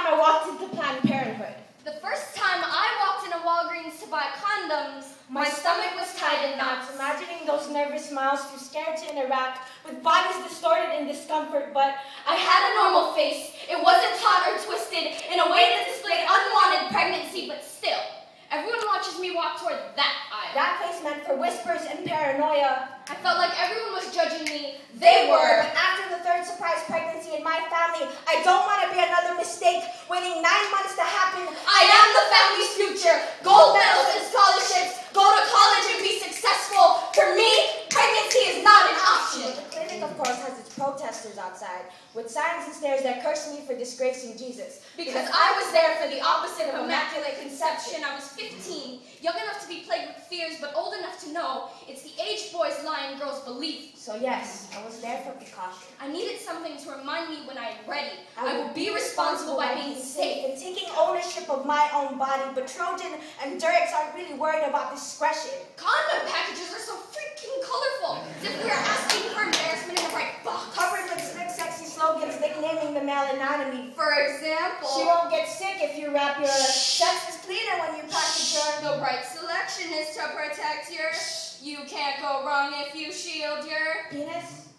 time I walked into Planned Parenthood. The first time I walked in a Walgreens to buy condoms, my stomach was tied in knots. Imagining those nervous smiles, too scared to interact, with bodies distorted in discomfort, but I had a normal face. It wasn't taut or twisted in a way that displayed unwanted pregnancy, but still, everyone watches me walk toward that aisle. That place meant for whispers and paranoia. I felt like everyone was judging me. They were. But after the third surprise pregnancy in my family, I don't want to be another mistake, waiting 9 months to happen. I am the family's future. Gold medals and scholarships. Go to college and be successful. For me, pregnancy is not an option. The clinic, of course, has its protesters outside, with signs and stares that curse me for disgracing Jesus. Because I was there for the opposite of immaculate conception. I was 15, young enough to be plagued with fears, but old enough to know it's the aged boys lie in girls' belief. So yes, I was there for precaution. I needed something to remind me when I am ready. I will be responsible by being safe and taking ownership of my own body, but Trojan and Durex aren't really worried about discretion. Condom packages are so freaking colorful, as if we are asking for embarrassment in the right box. Covered with slick, sexy slogans nicknaming the male anatomy. For example, she won't get sick if you wrap your sex is cleaner when you package her. The right selection is to protect your. You can't go wrong if you shield your penis.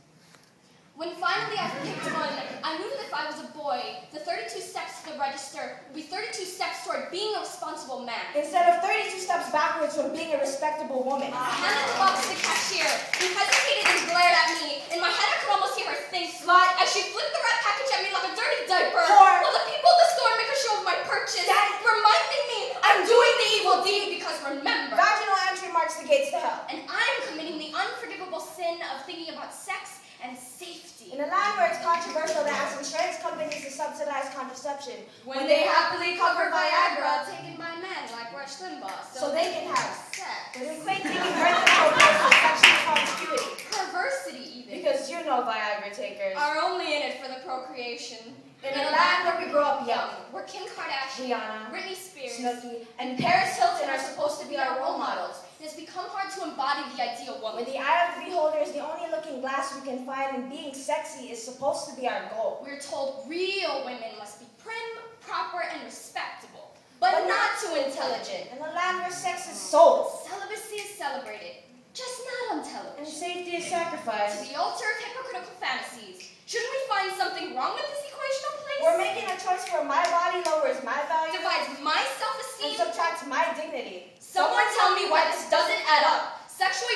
When finally I picked one, I knew that if I was a boy, the 32 steps to the register would be 32 steps toward being a responsible man. Instead of 32 steps backwards from being a respectable woman. I handed the box to the cashier, who hesitated and glared at me. In my head, I could almost hear her think, "Slut," as she flipped the red package at me like a dirty diaper. While the people at the store make a show of my purchase, reminding me I'm doing the evil deed because remember, vaginal entry marks the gates to hell. And I'm committing the unforgivable sin of thinking about sex and safety. In a land where it's controversial to ask insurance companies to subsidize contraception, when they happily cover Viagra taken by men like Rush Limbaugh, so they can have sex. They equate taking birth control pills with sexual promiscuity. Perversity, even. Because you know Viagra takers are only in it for the procreation. In a land where we grow up young, where Kim Kardashian, Rihanna, Britney Spears, Snooki, and Paris Hilton are supposed to be our role models. It has become hard to embody the ideal woman. Where the eye of the beholder is the only looking glass we can find, and being sexy is supposed to be our goal. We're told real women must be prim, proper, and respectable, but not too intelligent. In a land where sex is sold, celibacy is celebrated, just not on television. And safety is sacrificed. To the altar of hypocritical fantasies. Shouldn't we find something wrong with this equational place? We're making a choice where my body lowers my value, divides my self-esteem, and subtracts my dignity. Someone tell me why this doesn't add up. Sexual